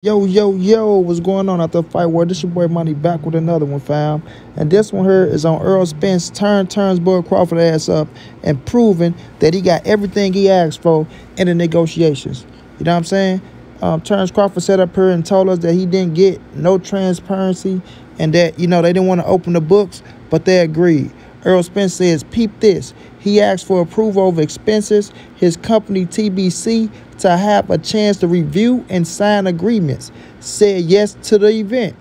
Yo, yo, yo, what's going on out the fight world? This your boy Money back with another one, fam. And this one here is on Errol Spence. Turns boy Crawford ass up and proving that he got everything he asked for in the negotiations. You know what I'm saying? Terence Crawford sat up here and told us that he didn't get no transparency and that, they didn't want to open the books, but they agreed. Errol Spence says, peep this. He asked for approval of expenses, his company TBC, to have a chance to review and sign agreements. Said yes to the event.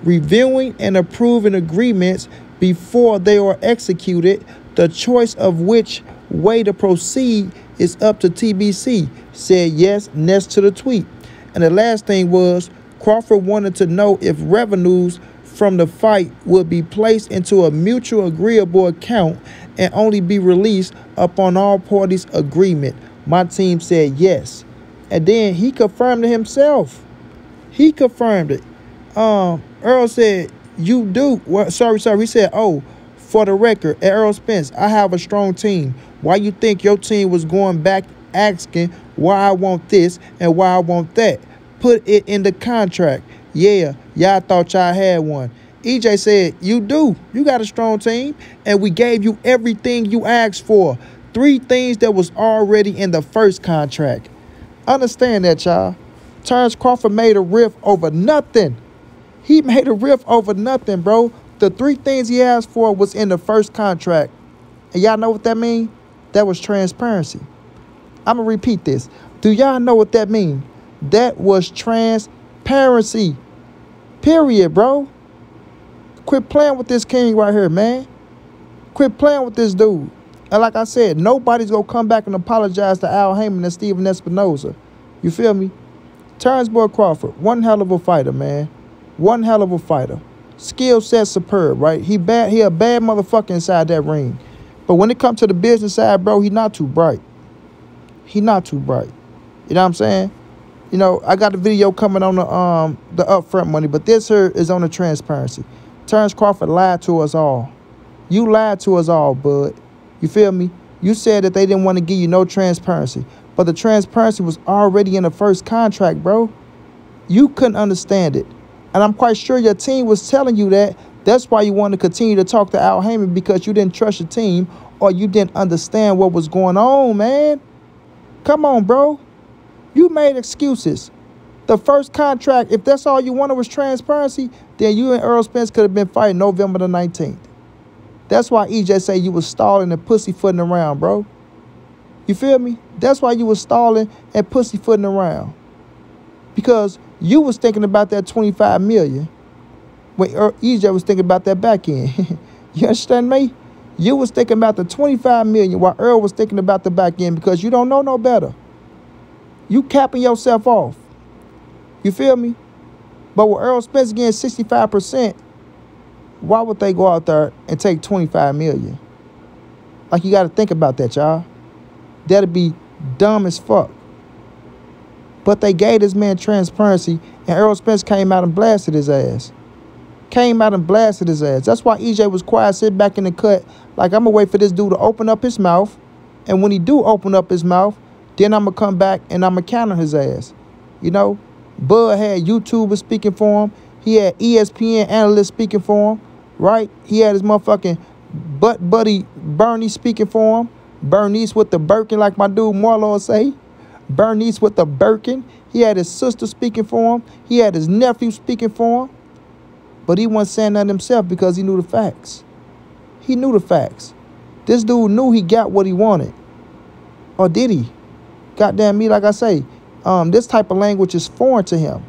Reviewing and approving agreements before they are executed, the choice of which way to proceed is up to TBC. Said yes next to the tweet. And the last thing was, Crawford wanted to know if revenues from the fight would be placed into a mutual agreeable account and only be released upon all parties' agreement. My team said yes. And then he confirmed it himself. He confirmed it. Errol said, you do. Well, sorry. He said, oh, for the record, Errol Spence, I have a strong team. Why you think your team was going back asking why I want this and why I want that? Put it in the contract. Yeah, y'all thought y'all had one. EJ said, you do. You got a strong team, and we gave you everything you asked for. 3 things that was already in the first contract. Understand that, y'all. Terence Crawford made a riff over nothing. He made a riff over nothing, bro. The 3 things he asked for was in the first contract. And y'all know what that mean? That was transparency. I'm going to repeat this. Do y'all know what that mean? That was transparency. Period, bro. Quit playing with this king right here, man. Quit playing with this dude. And like I said, nobody's going to come back and apologize to Al Heyman and Steven Espinoza. You feel me? Terence boy Crawford, one hell of a fighter, man. One hell of a fighter. Skill set superb, right? He a bad motherfucker inside that ring. But when it comes to the business side, bro, he not too bright. He not too bright. You know what I'm saying? I got the video coming on the upfront money, but this here is on the transparency. Terence Crawford lied to us all. You lied to us all, bud. You feel me? You said that they didn't want to give you no transparency, but the transparency was already in the first contract, bro. You couldn't understand it. And I'm quite sure your team was telling you that. That's why you wanted to continue to talk to Al Heyman, because you didn't trust your team or you didn't understand what was going on, man. Come on, bro. You made excuses. The first contract, if that's all you wanted was transparency, then you and Errol Spence could have been fighting November the 19th. That's why EJ say you was stalling and pussyfooting around, bro. You feel me? That's why you was stalling and pussyfooting around. Because you was thinking about that $25 million when EJ was thinking about that back end. You understand me? You was thinking about the $25 million while Earl was thinking about the back end, because you don't know no better. You capping yourself off. You feel me? But with Errol Spence getting 65%, why would they go out there and take $25 million? Like, you got to think about that, y'all. That'd be dumb as fuck. But they gave this man transparency, and Errol Spence came out and blasted his ass. That's why EJ was quiet, sit back in the cut, like, I'm going to wait for this dude to open up his mouth. And when he do open up his mouth, then I'm going to come back and I'm going to counter his ass. Bud had YouTubers speaking for him. He had ESPN analysts speaking for him, right? He had his motherfucking butt buddy Bernie speaking for him. Bernice with the Birkin, like my dude Marlo say. Bernice with the Birkin. He had his sister speaking for him. He had his nephew speaking for him. But he wasn't saying nothing himself because he knew the facts. He knew the facts. This dude knew he got what he wanted. Or did he? Goddamn me, like I say, this type of language is foreign to him.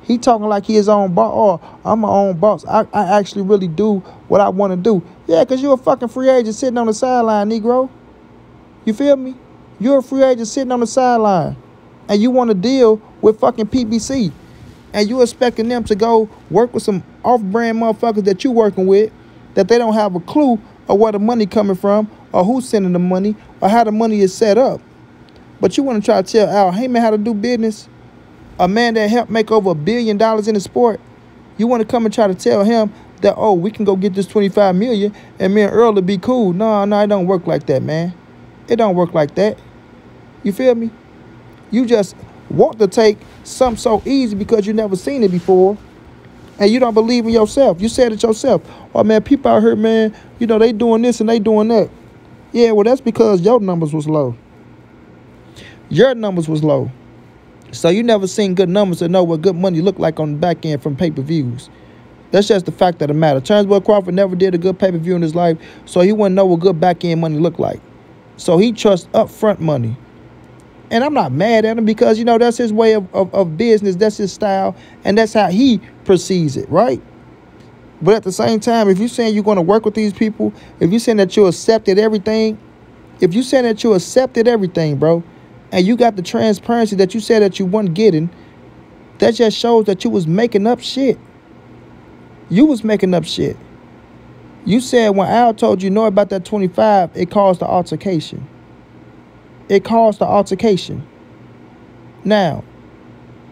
He talking like he his own boss. Oh, I'm my own boss. I actually really do what I want to do. Yeah, because you're a fucking free agent sitting on the sideline, Negro. You feel me? You're a free agent sitting on the sideline. And you want to deal with fucking PBC. And you expecting them to go work with some off-brand motherfuckers that you working with, that they don't have a clue of where the money coming from, or who's sending the money, or how the money is set up. But you want to try to tell Al Heyman how to do business? A man that helped make over $1 billion in the sport. You want to come and try to tell him that, oh, we can go get this $25 million and me and Earl will be cool. No, it don't work like that, man. It don't work like that. You feel me? You just want to take something so easy because you never seen it before. And you don't believe in yourself. You said it yourself. Oh, man, people out here, man, you know, they doing this and they doing that. Yeah, well, that's because your numbers was low. Your numbers was low. So you never seen good numbers to know what good money look like on the back end from pay-per-views. That's just the fact of the matter. Terence Crawford never did a good pay-per-view in his life, so he wouldn't know what good back end money look like. So he trusts upfront money. And I'm not mad at him because, you know, that's his way of business. That's his style. And that's how he perceives it, right? But at the same time, if you're saying you're going to work with these people, if you're saying that you accepted everything, bro, and you got the transparency that you said that you weren't getting, that just shows that you was making up shit. You was making up shit. You said when Al told you know about that 25, it caused the altercation. It caused the altercation. Now,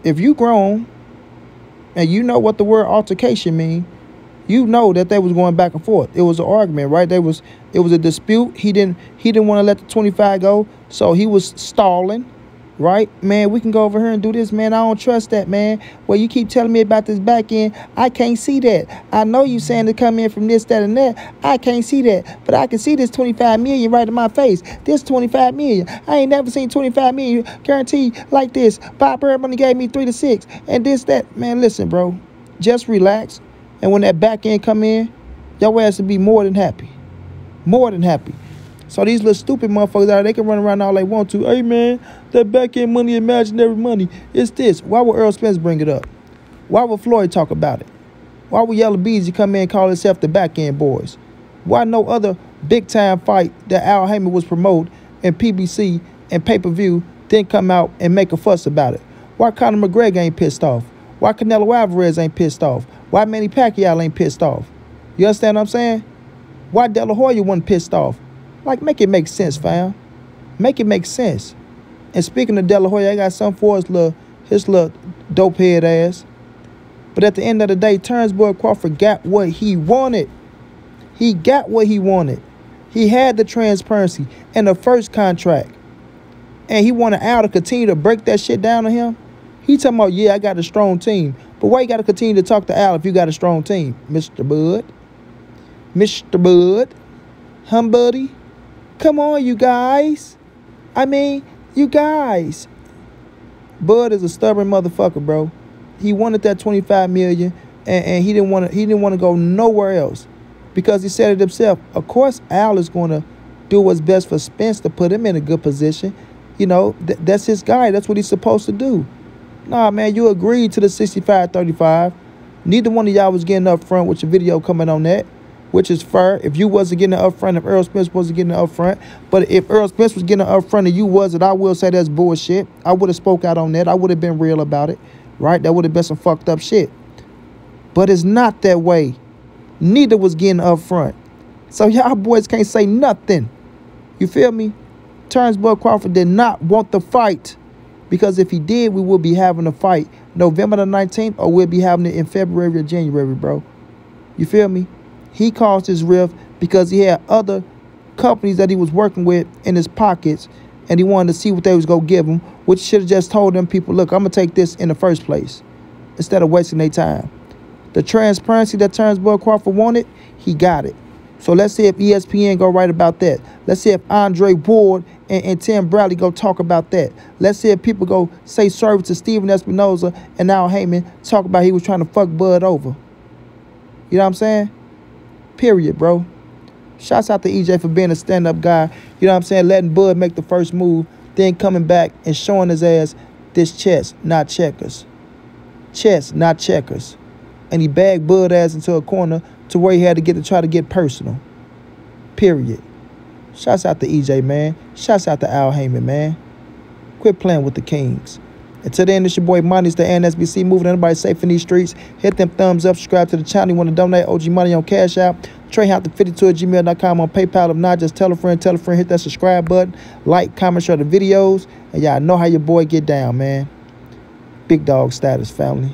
if you grown and you know what the word altercation mean, you know that they was going back and forth. It was an argument, right? It was a dispute. He didn't want to let the 25 go, so he was stalling, right? Man, we can go over here and do this, man. I don't trust that, man. Well, you keep telling me about this back end. I can't see that. I know you saying to come in from this, that, and that. I can't see that. But I can see this 25 million right in my face. This 25 million. I ain't never seen 25 million guaranteed like this. Bob Bird money gave me 3 to 6. And this, that. Man, listen, bro. Just relax. And when that back end come in, your ass will be more than happy. More than happy. So these little stupid motherfuckers out there, they can run around all they want to. Hey, man, that back-end money, imaginary money, it's this. Why would Errol Spence bring it up? Why would Floyd talk about it? Why would Yellow Beezy come in and call himself the back-end boys? Why no other big-time fight that Al Heyman was promoting in PBC and pay-per-view didn't come out and make a fuss about it? Why Conor McGregor ain't pissed off? Why Canelo Alvarez ain't pissed off? Why Manny Pacquiao ain't pissed off? You understand what I'm saying? Why De La Hoya wasn't pissed off? Like, make it make sense, fam. Make it make sense. And speaking of De La Hoya, I got something for his little dope head ass. But at the end of the day, Terence Crawford got what he wanted. He got what he wanted. He had the transparency in the first contract. And he wanted Al to continue to break that shit down on him. He talking about, yeah, I got a strong team. But why you got to continue to talk to Al if you got a strong team, Mr. Bud? Mr. Bud? Buddy? Come on, you guys. I mean, you guys. Bud is a stubborn motherfucker, bro. He wanted that 25 million, and he didn't want to go nowhere else because he said it himself. Of course, Al is going to do what's best for Spence to put him in a good position. You know, that's his guy. That's what he's supposed to do. Nah, man, you agreed to the 65-35. Neither one of y'all was getting up front with your video coming on that, which is fair. If you wasn't getting it up front, if Errol Spence wasn't getting it up front. But if Errol Spence was getting it up front and you wasn't, I will say that's bullshit. I would have spoke out on that. I would have been real about it, right? That would have been some fucked up shit. But it's not that way. Neither was getting up front. So y'all boys can't say nothing. You feel me? Terence Crawford did not want the fight. Because if he did, we would be having a fight November the 19th, or we'll be having it in February or January, bro. You feel me? He caused his rift because he had other companies that he was working with in his pockets, and he wanted to see what they was going to give him, which should have just told them people, look, I'm going to take this in the first place instead of wasting their time. The transparency that Terence Crawford wanted, he got it. So let's see if ESPN go right about that. Let's see if Andre Ward and Tim Bradley go talk about that. Let's see if people go say sorry to Steven Espinoza and Al Heyman talk about he was trying to fuck Bud over. You know what I'm saying? Period, bro. Shouts out to EJ for being a stand-up guy. You know what I'm saying? Letting Bud make the first move, then coming back and showing his ass this chess, not checkers. Chess, not checkers. And he bagged Bud ass into a corner to where he had to try to get personal. Period. Shouts out to EJ, man. Shouts out to Al Heyman, man. Quit playing with the Kings. Until then, it's your boy Money. It's the NSBC moving. Anybody safe in these streets? Hit them thumbs up. Subscribe to the channel. You want to donate OG Money on Cash App. TreyHounter52@gmail.com on PayPal. If not, just tell a friend. Hit that subscribe button. Like, comment, share the videos. And y'all know how your boy get down, man. Big dog status, family.